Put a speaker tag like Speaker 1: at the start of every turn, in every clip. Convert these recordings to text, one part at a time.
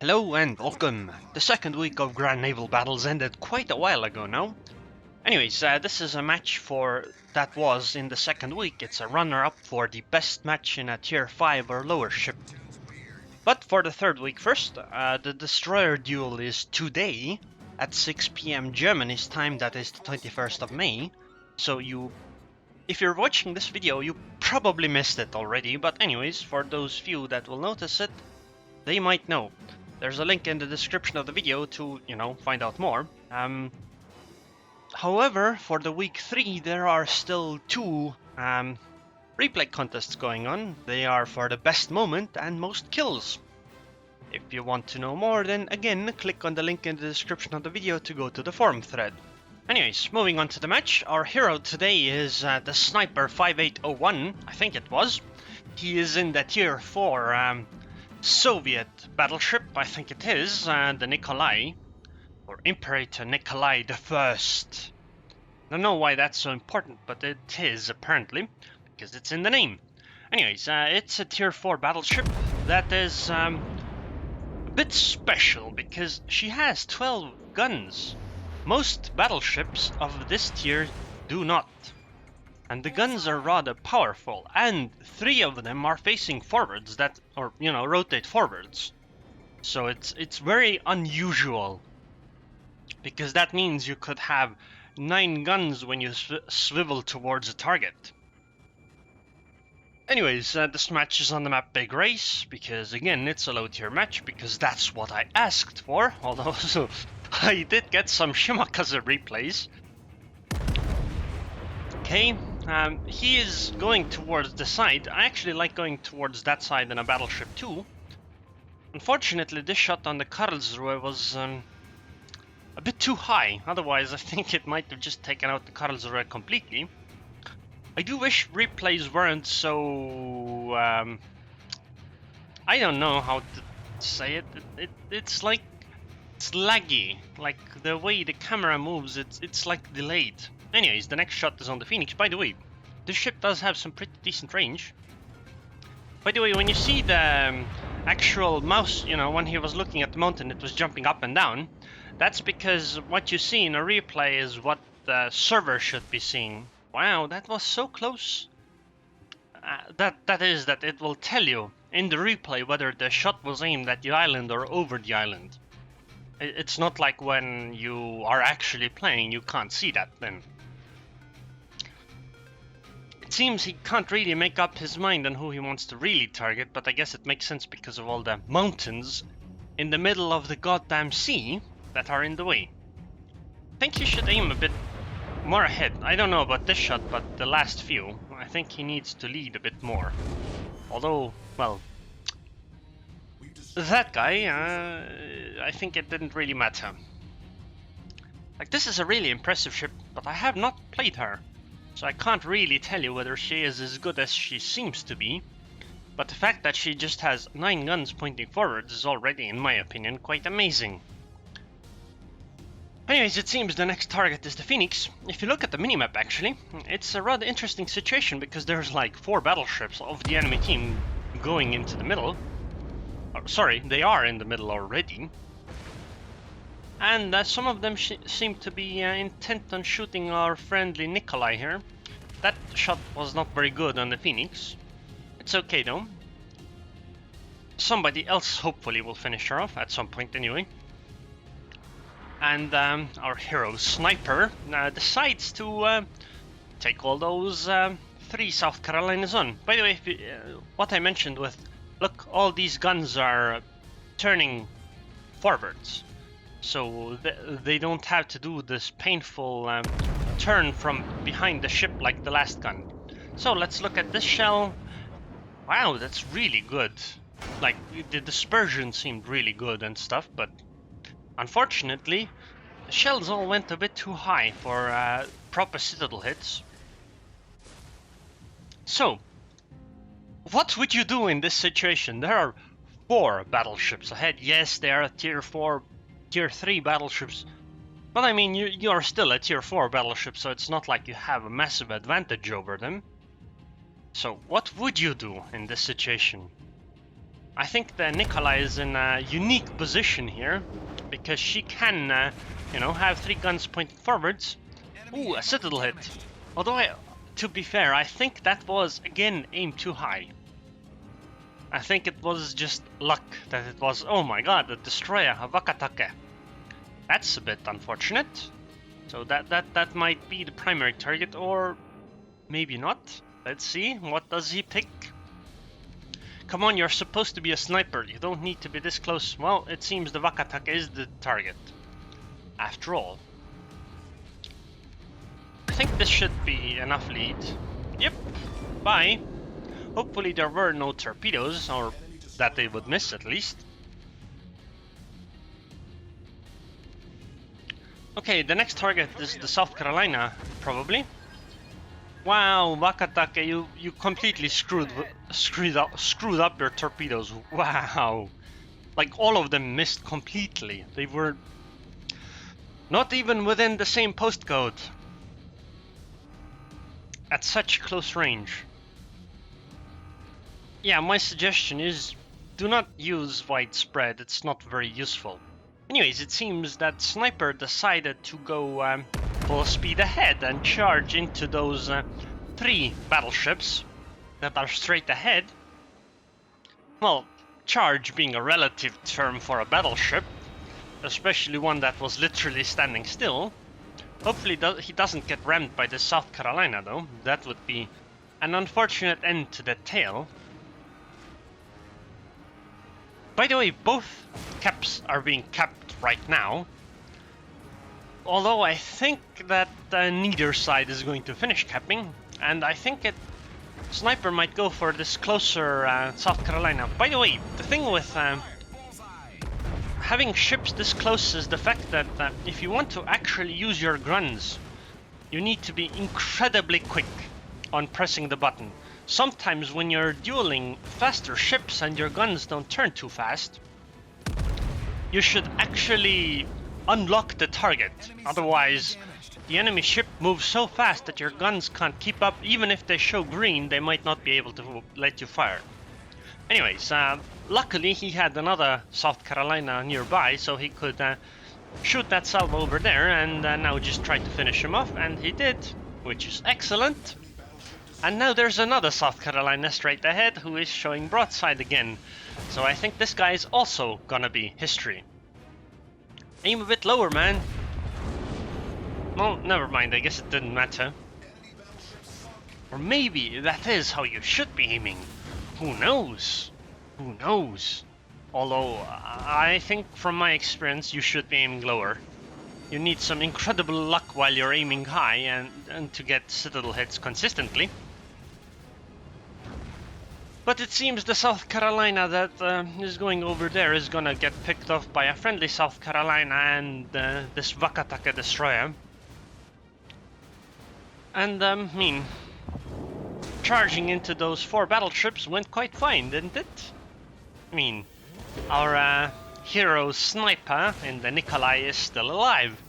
Speaker 1: Hello and welcome. The second week of Grand Naval Battles ended quite a while ago now. Anyways, this is a match that was in the second week. It's a runner-up for the best match in a tier 5 or lower ship. But for the third week first, the destroyer duel is today at 6 PM Germany's time, that is the 21st of May. So if you're watching this video, you probably missed it already, but anyways, for those few that will notice it, they might know. There's a link in the description of the video to, find out more. However, for the week 3, there are still two replay contests going on. They are for the best moment and most kills. If you want to know more, then again, click on the link in the description of the video to go to the forum thread. Anyways, moving on to the match, our hero today is TheSniper5801, I think it was. He is in the tier 4 Soviet battleship, I think it is, the Nikolai, or Imperator Nikolai I. I don't know why that's so important, but it is apparently, because it's in the name. Anyways, it's a tier 4 battleship that is a bit special because she has 12 guns. Most battleships of this tier do not. And the guns are rather powerful, and 3 of them are facing forwards rotate forwards. So it's very unusual, because that means you could have 9 guns when you swivel towards a target. Anyways, this match is on the map Big Race, because again, it's a low tier match, because that's what I asked for, although I did get some Shimakaze replays. Okay. He is going towards the side. I actually like going towards that side in a battleship too. Unfortunately, this shot on the Karlsruhe was a bit too high. Otherwise, I think it might have just taken out the Karlsruhe completely. I do wish replays weren't so... I don't know how to say it. It's like... It's laggy. Like, the way the camera moves, it's like delayed. Anyways, the next shot is on the Phoenix. By the way, this ship does have some pretty decent range. By the way, when you see the actual mouse, when he was looking at the mountain, it was jumping up and down. That's because what you see in a replay is what the server should be seeing. Wow, that was so close. That it will tell you in the replay whether the shot was aimed at the island or over the island. It's not like when you are actually playing, you can't see that then. It seems he can't really make up his mind on who he wants to really target, but I guess it makes sense because of all the mountains in the middle of the goddamn sea that are in the way. I think he should aim a bit more ahead. I don't know about this shot, but the last few, I think he needs to lead a bit more. Although, well, that guy, I think it didn't really matter. Like, this is a really impressive ship, but I have not played her, so I can't really tell you whether she is as good as she seems to be. But the fact that she just has 9 guns pointing forwards is already, in my opinion, quite amazing. Anyways, it seems the next target is the Phoenix. If you look at the minimap, actually, it's a rather interesting situation because there's like 4 battleships of the enemy team going into the middle. Sorry, they are in the middle already. And some of them seem to be intent on shooting our friendly Nikolai here. That shot was not very good on the Phoenix. It's okay though. Somebody else hopefully will finish her off at some point anyway. And our hero Sniper decides to take all those 3 South Carolinas on. By the way, what I mentioned with, look, all these guns are turning forwards. So they don't have to do this painful turn from behind the ship like the last gun. So let's look at this shell. Wow, that's really good. Like, the dispersion seemed really good and stuff, but unfortunately, the shells all went a bit too high for proper citadel hits. So, what would you do in this situation? There are 4 battleships ahead. Yes, they are tier 4, tier 3 battleships. But I mean, you're still a tier 4 battleship, so it's not like you have a massive advantage over them. So what would you do in this situation? I think the Nikolai is in a unique position here, because she can, you know, have 3 guns pointing forwards. Ooh, a citadel hit. Although, to be fair, I think that was, again, aimed too high. I think it was just luck that it was, oh my god, the destroyer, a Wakatake. That's a bit unfortunate. So that might be the primary target, or maybe not. Let's see, what does he pick? Come on, you're supposed to be a sniper. You don't need to be this close. Well, it seems the Wakatake is the target, after all. I think this should be enough lead. Yep, bye. Hopefully there were no torpedoes, or that they would miss at least. Okay, the next target is the South Carolina, probably. Wow, Wakatake, you completely screwed up your torpedoes. Wow, like all of them missed completely. They were not even within the same postcode at such close range. Yeah, my suggestion is do not use widespread. It's not very useful. Anyways, it seems that Sniper decided to go full speed ahead and charge into those 3 battleships that are straight ahead. Well, charge being a relative term for a battleship, especially one that was literally standing still. Hopefully he doesn't get rammed by the South Carolina though. That would be an unfortunate end to the tale. By the way, both caps are being capped right now. Although I think that neither side is going to finish capping, and I think Sniper might go for this closer South Carolina. By the way, the thing with having ships this close is the fact that if you want to actually use your guns, you need to be incredibly quick on pressing the button. Sometimes when you're dueling faster ships and your guns don't turn too fast, you should actually unlock the target. Otherwise, the enemy ship moves so fast that your guns can't keep up. Even if they show green, they might not be able to let you fire. Anyways, luckily he had another South Carolina nearby, so he could shoot that salvo over there and now just try to finish him off, and he did, which is excellent. And now there's another South Carolina straight ahead who is showing broadside again. So I think this guy is also gonna be history. Aim a bit lower, man. Well, never mind, I guess it didn't matter. Or maybe that is how you should be aiming. Who knows? Who knows? Although, I think from my experience you should be aiming lower. You need some incredible luck while you're aiming high and to get citadel hits consistently. But it seems the South Carolina that is going over there is gonna get picked off by a friendly South Carolina and this Wakatake destroyer. And I mean, charging into those 4 battleships went quite fine, didn't it? I mean, our hero sniper in the Nikolai is still alive.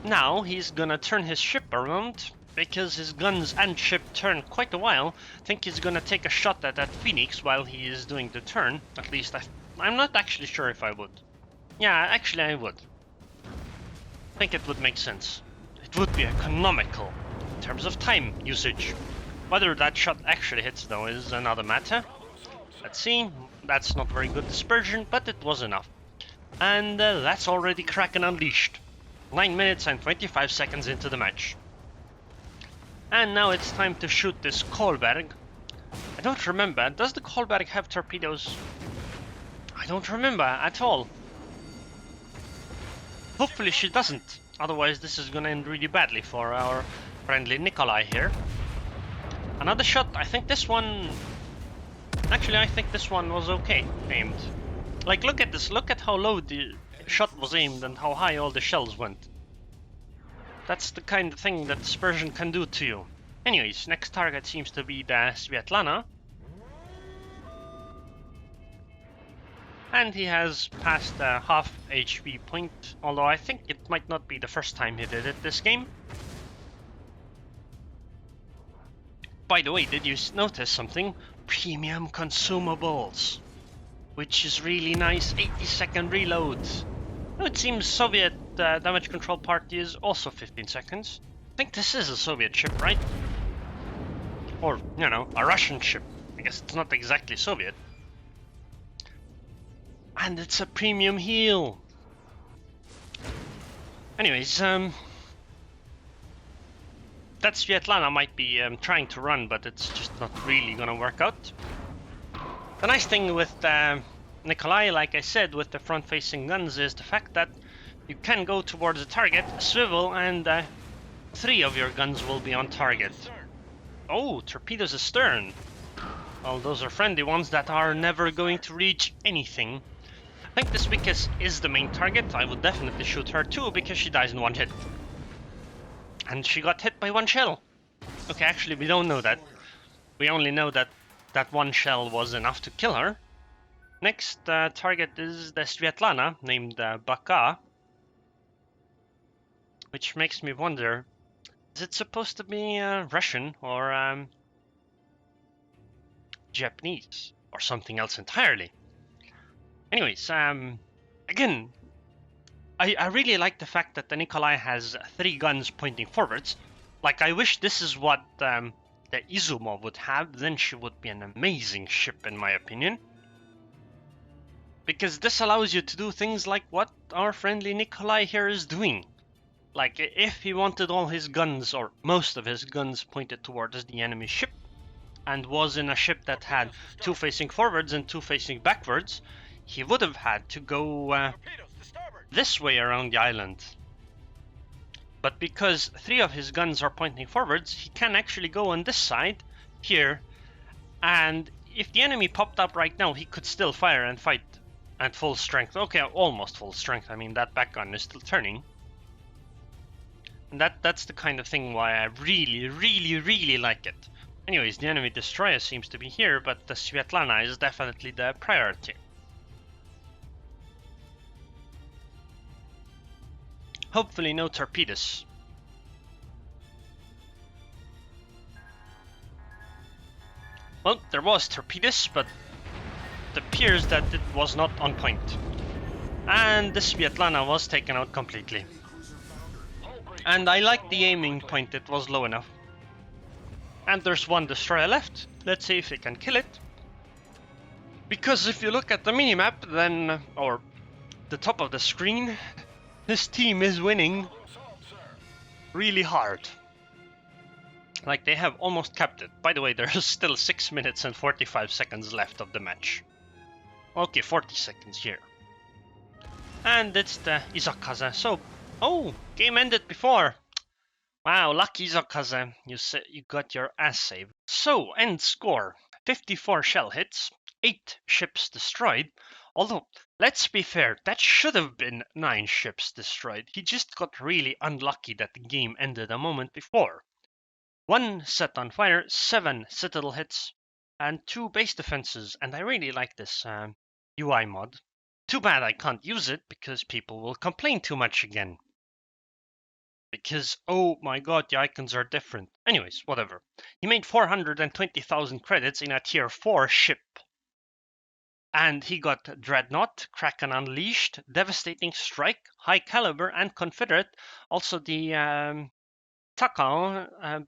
Speaker 1: Now he's gonna turn his ship around, because his guns and ship turn quite a while. I think he's gonna take a shot at that Phoenix while he is doing the turn. At least I'm not actually sure if I would. Yeah, actually I would. I think it would make sense. It would be economical in terms of time usage. Whether that shot actually hits though is another matter. Let's see. That's not very good dispersion, but it was enough. And that's already Kraken Unleashed. 9 minutes and 25 seconds into the match. And now it's time to shoot this Kolberg. I don't remember. Does the Kolberg have torpedoes? I don't remember at all. Hopefully she doesn't. Otherwise this is gonna end really badly for our friendly Nikolai here. Another shot. I think this one... Actually, I think this one was okay aimed. Like, look at this. Look at how low the shot was aimed and how high all the shells went. That's the kind of thing that dispersion can do to you. Anyways, next target seems to be the Svetlana. And he has passed the half HP point, although I think it might not be the first time he did it this game. By the way, did you notice something? premium consumables, which is really nice. 80-second reloads. Oh, it seems Soviet damage control party is also 15 seconds. I think this is a Soviet ship, right? Or, you know, a Russian ship. I guess it's not exactly Soviet. And it's a premium heal. Anyways, that Svetlana might be trying to run, but it's just not really gonna work out. The nice thing with Nikolai, like I said, with the front-facing guns is the fact that you can go towards the target, swivel, and 3 of your guns will be on target. Oh, torpedoes astern. Well, those are friendly ones that are never going to reach anything. I think this Vickers is the main target. I would definitely shoot her too, because she dies in 1 hit. And she got hit by 1 shell. Okay, actually we don't know that. We only know that that 1 shell was enough to kill her. Next target is the Svetlana, named Baka. Which makes me wonder, is it supposed to be Russian or Japanese? Or something else entirely? Anyways, again, I really like the fact that the Nikolai has 3 guns pointing forwards. Like, I wish this is what the Izumo would have, then she would be an amazing ship in my opinion. Because this allows you to do things like what our friendly Nikolai here is doing. Like, if he wanted all his guns, or most of his guns, pointed towards the enemy ship, and was in a ship that had 2 facing forwards and 2 facing backwards, he would have had to go this way around the island. But because 3 of his guns are pointing forwards, he can actually go on this side, here, and if the enemy popped up right now, he could still fire and fight at full strength. Okay, almost full strength. I mean, that back gun is still turning. And that's the kind of thing why I really like it. Anyways, the enemy destroyer seems to be here, but the Svetlana is definitely the priority. Hopefully no torpedoes. Well, there was torpedoes, but it appears that it was not on point. And the Svetlana was taken out completely. And I like the aiming point, it was low enough. And there's 1 destroyer left. Let's see if we can kill it. Because if you look at the minimap, then, or the top of the screen, this team is winning really hard. Like, they have almost kept it. By the way, there's still 6 minutes and 45 seconds left of the match. Okay, 40 seconds here. And it's the Izakaze. So, oh, game ended before. Wow, lucky Izakaze. You got your ass saved. So, end score. 54 shell hits, 8 ships destroyed. Although, let's be fair, that should have been 9 ships destroyed. He just got really unlucky that the game ended a moment before. 1 set on fire, 7 citadel hits, and 2 base defenses. And I really like this UI mod. Too bad I can't use it, because people will complain too much again. Because, oh my god, the icons are different. Anyways, whatever. He made 420,000 credits in a tier 4 ship. And he got Dreadnought, Kraken Unleashed, Devastating Strike, High Caliber, and Confederate. Also the Takao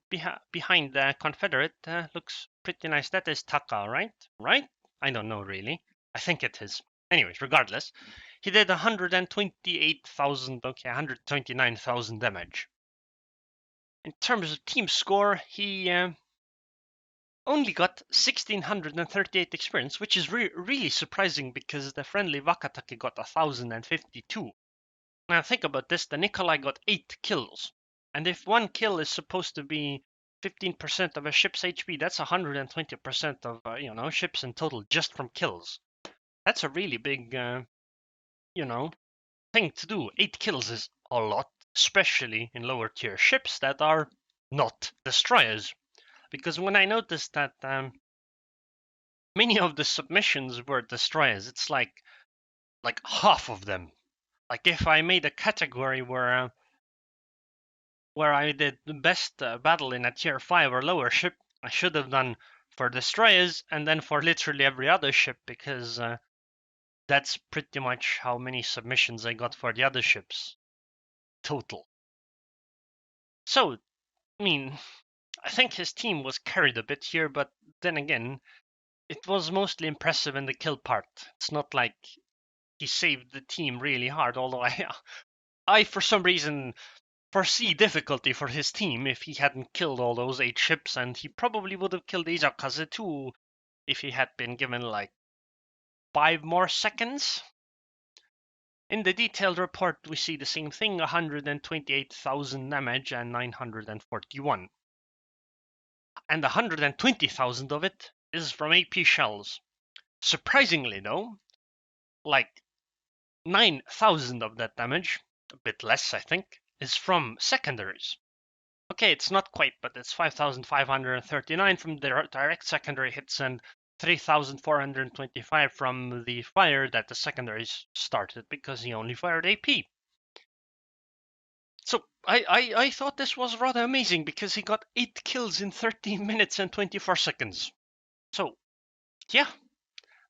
Speaker 1: behind the Confederate looks pretty nice. That is Takao, right? Right? I don't know really. I think it is. Anyways, regardless, he did 128,000, okay, 129,000 damage. In terms of team score, he only got 1,638 experience, which is really surprising because the friendly Wakatake got 1,052. Now think about this, the Nikolai got 8 kills. And if 1 kill is supposed to be 15% of a ship's HP, that's 120% of, ships in total just from kills. That's a really big, thing to do. 8 kills is a lot, especially in lower tier ships that are not destroyers. Because when I noticed that many of the submissions were destroyers, it's like half of them. Like if I made a category where I did the best battle in a tier 5 or lower ship, I should have done for destroyers and then for literally every other ship, because that's pretty much how many submissions I got for the other ships total. So, I mean, I think his team was carried a bit here, but then again, it was mostly impressive in the kill part. It's not like he saved the team really hard, although I for some reason foresee difficulty for his team if he hadn't killed all those 8 ships, and he probably would have killed Izakaze too if he had been given like 5 more seconds. In the detailed report, we see the same thing, 128,000 damage and 941. And 120,000 of it is from AP shells. Surprisingly though, like 9,000 of that damage, a bit less I think, is from secondaries. Okay, it's not quite, but it's 5,539 from the direct secondary hits and 3,425 from the fire that the secondaries started because he only fired AP. So I thought this was rather amazing because he got 8 kills in 13 minutes and 24 seconds. So yeah,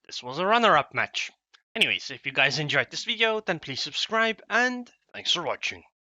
Speaker 1: this was a runner-up match. Anyways, if you guys enjoyed this video, then please subscribe and thanks for watching.